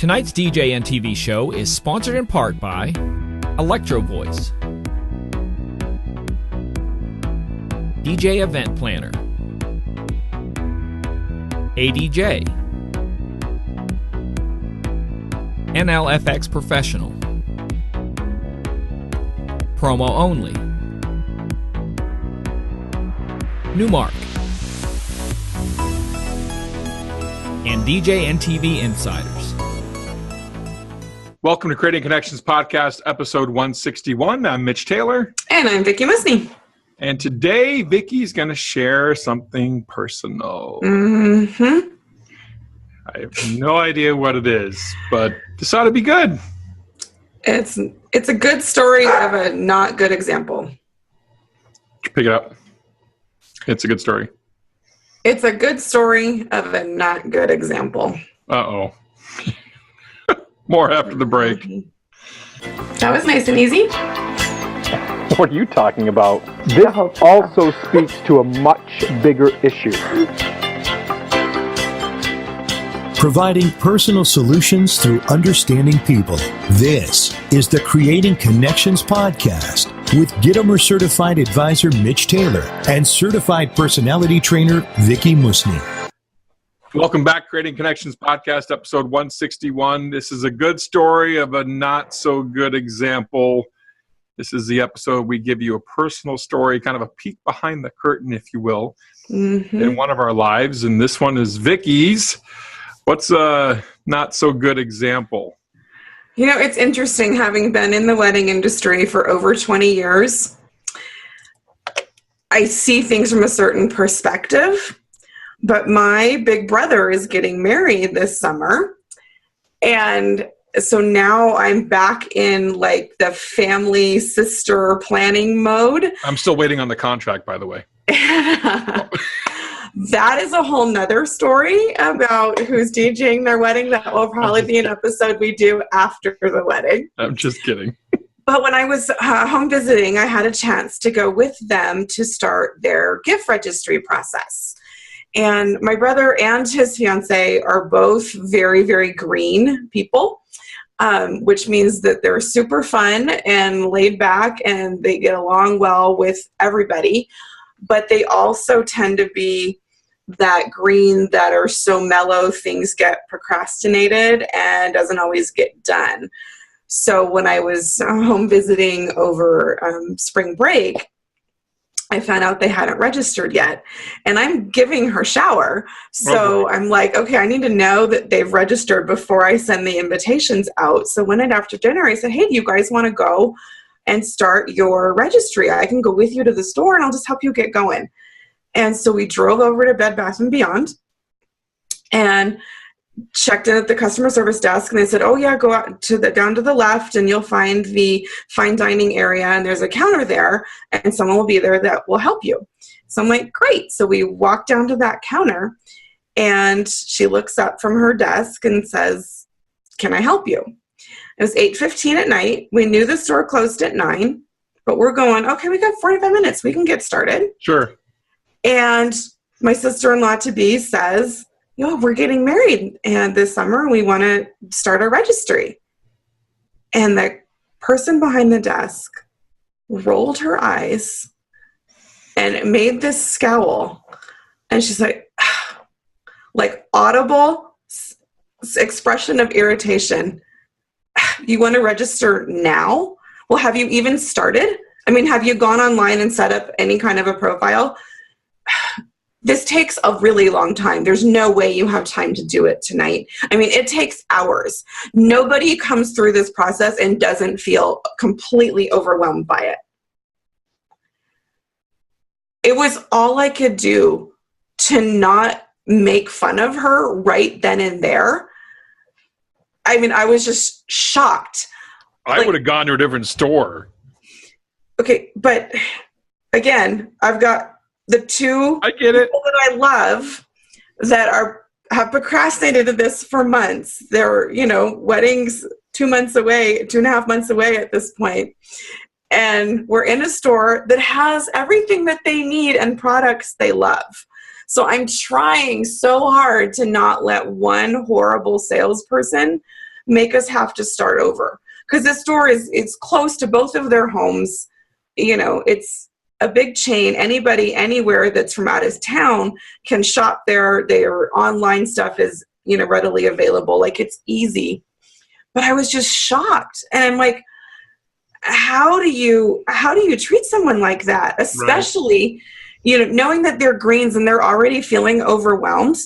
Tonight's DJNTV show is sponsored in part by Electro Voice, DJ Event Planner, ADJ, NLFX Professional, Promo Only, Numark, and DJNTV Insiders. Welcome to Creating Connections Podcast, episode 161. I'm Mitch Taylor. And I'm Vickie Musni. And today, Vickie's going to share something personal. Mm-hmm. I have no idea what it is, but this ought to be good. It's a good story of a not good example. Pick it up. It's a good story. It's a good story of a not good example. Uh-oh. More after the break. That was nice and easy. What are you talking about? This also speaks to a much bigger issue. Providing personal solutions through understanding people. This is the Creating Connections Podcast with Gitomer Certified Advisor Mitch Taylor and Certified Personality Trainer Vickie Musni. Welcome back, Creating Connections Podcast, episode 161. This is a good story of a not so good example. This is the episode we give you a personal story, kind of a peek behind the curtain, if you will, in one of our lives. And this one is Vickie's. What's a not so good example? You know, it's interesting, having been in the wedding industry for over 20 years, I see things from a certain perspective. But my big brother is getting married this summer. And so now I'm back in like the family sister planning mode. I'm still waiting on the contract, by the way. That is a whole nother story about who's DJing their wedding. That will probably be an episode we do after the wedding. I'm just kidding. But when I was home visiting, I had a chance to go with them to start their gift registry process. And my brother and his fiance are both very, very green people, which means that they're super fun and laid back and they get along well with everybody. But they also tend to be that green that are so mellow, things get procrastinated and doesn't always get done. So when I was home visiting over spring break, I found out they hadn't registered yet, and I'm giving her shower. So I'm like, okay, I need to know that they've registered before I send the invitations out. So one night after dinner, I said, hey, do you guys want to go and start your registry? I can go with you to the store and I'll just help you get going. And so we drove over to Bed Bath & Beyond and checked in at the customer service desk, and they said, oh yeah, go out to down to the left and you'll find the fine dining area, and there's a counter there and someone will be there that will help you. So I'm like, great. So we walk down to that counter and she looks up from her desk and says, can I help you? It was 8:15 at night. We knew the store closed at 9, but we're going, okay, we got 45 minutes. We can get started. Sure. And my sister-in-law to be says, we're getting married and this summer we want to start a registry. And the person behind the desk rolled her eyes and made this scowl. And she's like audible expression of irritation. You want to register now? Well, have you even started? I mean, have you gone online and set up any kind of a profile? This takes a really long time. There's no way you have time to do it tonight. I mean, it takes hours. Nobody comes through this process and doesn't feel completely overwhelmed by it. It was all I could do to not make fun of her right then and there. I mean, I was just shocked. I would have gone to a different store. Okay, but again, I've got the two people that I love that have procrastinated this for months. They're, weddings 2 months away, 2.5 months away at this point. And we're in a store that has everything that they need and products they love. So I'm trying so hard to not let one horrible salesperson make us have to start over. Because the store it's close to both of their homes. You know, it's a big chain. Anybody, anywhere that's from out of town can shop there. Their online stuff is, you know, readily available. Like, it's easy. But I was just shocked. And I'm like, how do you treat someone like that? Especially, right, you know, knowing that they're greens and they're already feeling overwhelmed.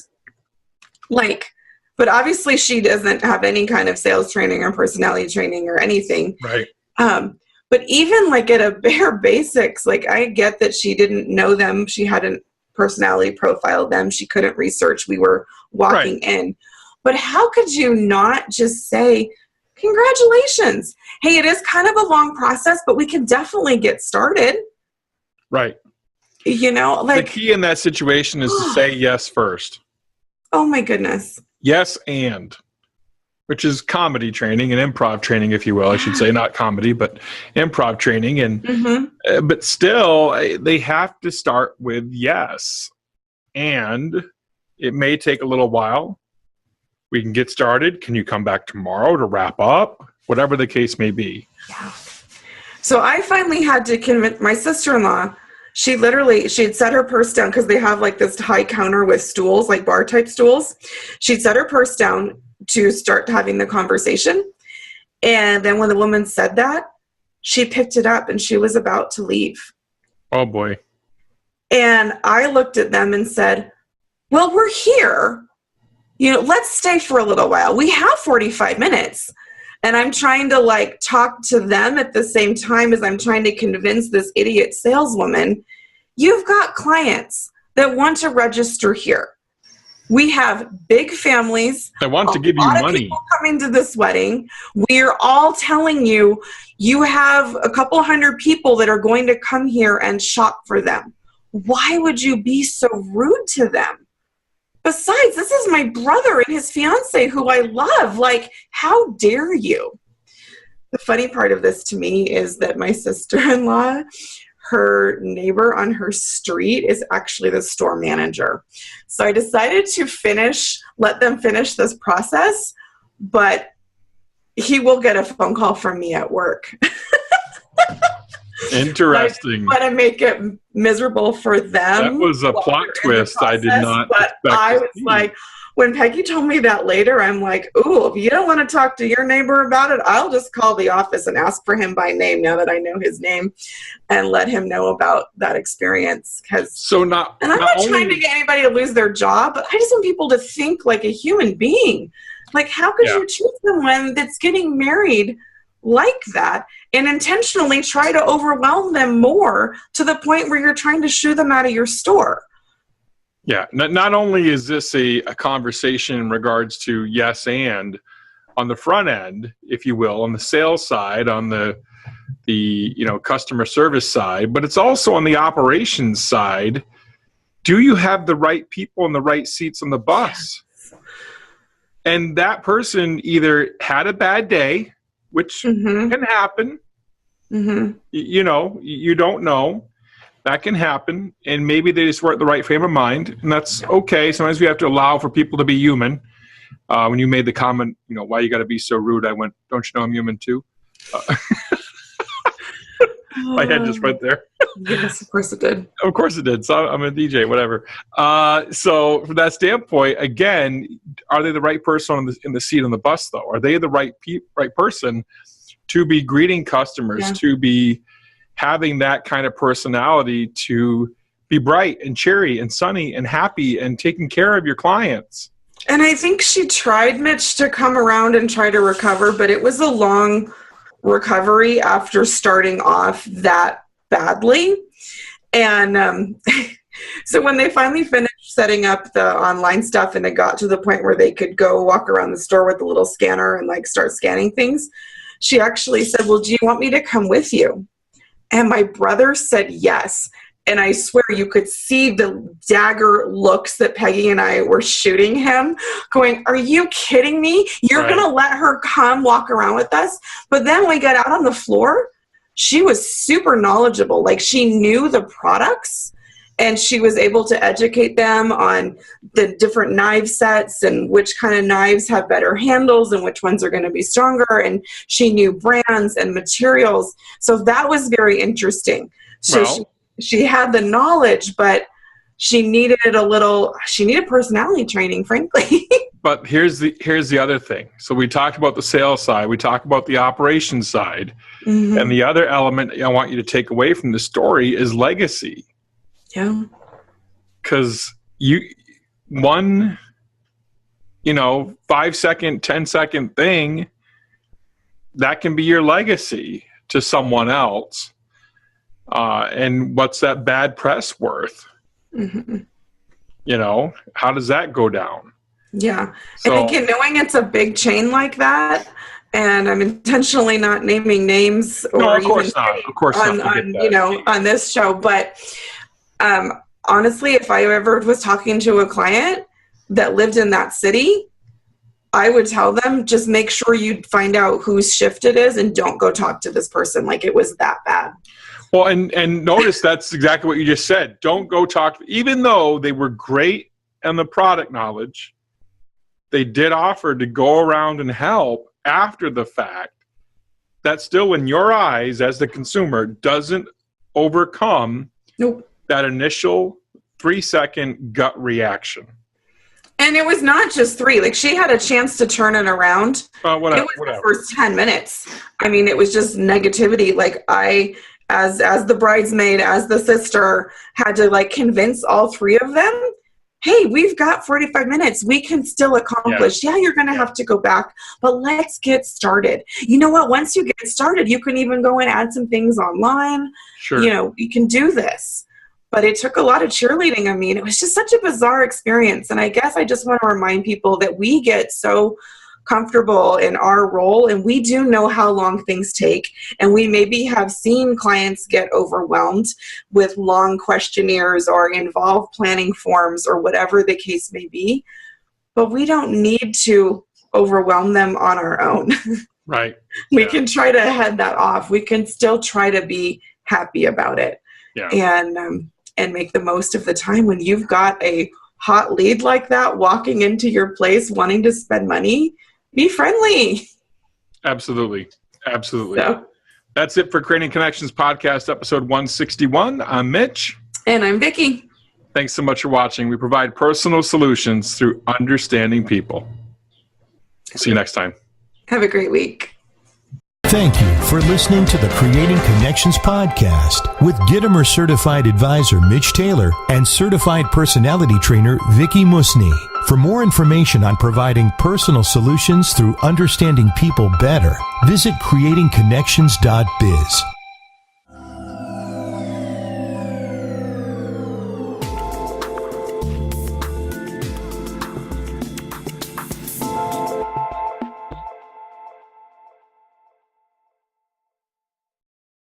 Like, but obviously she doesn't have any kind of sales training or personality training or anything. Right. But even like at a bare basics, like, I get that she didn't know them. She hadn't personality profiled them. She couldn't research. We were walking in. But how could you not just say, congratulations. Hey, it is kind of a long process, but we can definitely get started. Right. You know, like, the key in that situation is to say yes first. Oh my goodness. Yes, and, which is comedy training and improv training, if you will. I should say not comedy, but improv training. And but still, they have to start with yes. And it may take a little while. We can get started. Can you come back tomorrow to wrap up? Whatever the case may be. Yeah. So I finally had to convince my sister-in-law. She had set her purse down because they have like this high counter with stools, like bar type stools. She'd set her purse down to start having the conversation. And then when the woman said that, she picked it up and she was about to leave. Oh boy. And I looked at them and said, well, we're here. You know, let's stay for a little while. We have 45 minutes. And I'm trying to like talk to them at the same time as I'm trying to convince this idiot saleswoman, you've got clients that want to register here. We have big families. They want to give you money. A lot of people coming to this wedding. We're all telling you, you have a couple hundred people that are going to come here and shop for them. Why would you be so rude to them? Besides, this is my brother and his fiance who I love. Like, how dare you? The funny part of this to me is that my sister-in-law, her neighbor on her street is actually the store manager. So I decided to let them finish this process, but he will get a phone call from me at work. Interesting. I want to make it miserable for them. That was a plot twist process, I did not expect. I was like, when Peggy told me that later, I'm like, ooh, if you don't want to talk to your neighbor about it, I'll just call the office and ask for him by name now that I know his name and let him know about that experience. And I'm not trying to get anybody to lose their job, but I just want people to think like a human being. Like, how could you treat someone that's getting married like that and intentionally try to overwhelm them more to the point where you're trying to shoo them out of your store? Yeah. Not only is this a conversation in regards to yes and on the front end, if you will, on the sales side, on the customer service side, but it's also on the operations side. Do you have the right people in the right seats on the bus? Yes. And that person either had a bad day, which can happen. You know, you don't know. That can happen. And maybe they just weren't the right frame of mind. And that's okay. Sometimes we have to allow for people to be human. When you made the comment, you know, why you got to be so rude? I went, don't you know I'm human too? My head just went there. Yes, of course it did. Of course it did. So I'm a DJ, whatever. So from that standpoint, again, are they the right person in the seat on the bus, though? Are they the right person to be greeting customers, to be having that kind of personality, to be bright and cheery and sunny and happy and taking care of your clients? And I think she tried, Mitch, to come around and try to recover, but it was a long recovery after starting off that badly. And so when they finally finished setting up the online stuff and it got to the point where they could go walk around the store with the little scanner and like start scanning things, she actually said, well, do you want me to come with you? And my brother said yes. And I swear you could see the dagger looks that Peggy and I were shooting him, going, are you kidding me? You're going to let her come walk around with us? But then we got out on the floor. She was super knowledgeable. Like, she knew the products And she was able to educate them on the different knife sets and which kind of knives have better handles and which ones are going to be stronger. And she knew brands and materials. So that was very interesting. So she had the knowledge, but she needed personality training, frankly. But here's the other thing. So we talked about the sales side, we talked about the operations side, and the other element I want you to take away from the story is legacy. Yeah. Because one 5-second, 10-second thing, that can be your legacy to someone else. And what's that bad press worth? How does that go down? Yeah. So, and again, knowing it's a big chain like that, and I'm intentionally not naming names or of course not. Of course not. On this show, but honestly, if I ever was talking to a client that lived in that city, I would tell them, just make sure you find out whose shift it is and don't go talk to this person like it was that bad. Well, and notice that's exactly what you just said. Don't go talk, even though they were great on the product knowledge, they did offer to go around and help after the fact. That still, in your eyes as the consumer, doesn't overcome that initial 3-second gut reaction. And it was not just 3. Like, she had a chance to turn it around. It was the first 10 minutes. I mean, it was just negativity. Like, I, as the bridesmaid, as the sister, had to convince all 3 of them, hey, we've got 45 minutes. We can still accomplish. Yeah, you're going to have to go back, but let's get started. You know what? Once you get started, you can even go and add some things online. Sure. You can do this. But it took a lot of cheerleading. I mean, it was just such a bizarre experience. And I guess I just want to remind people that we get so comfortable in our role, and we do know how long things take, and we maybe have seen clients get overwhelmed with long questionnaires or involved planning forms or whatever the case may be, but we don't need to overwhelm them on our own. Right. We can try to head that off. We can still try to be happy about it. And make the most of the time. When you've got a hot lead like that walking into your place wanting to spend money, be friendly. Absolutely. So, that's it for Creating Connections Podcast, episode 161. I'm Mitch. And I'm Vickie. Thanks so much for watching. We provide personal solutions through understanding people. See you next time. Have a great week. Thank you for listening to the Creating Connections Podcast with Gittimer Certified Advisor Mitch Taylor and Certified Personality Trainer Vickie Musni. For more information on providing personal solutions through understanding people better, visit creatingconnections.biz.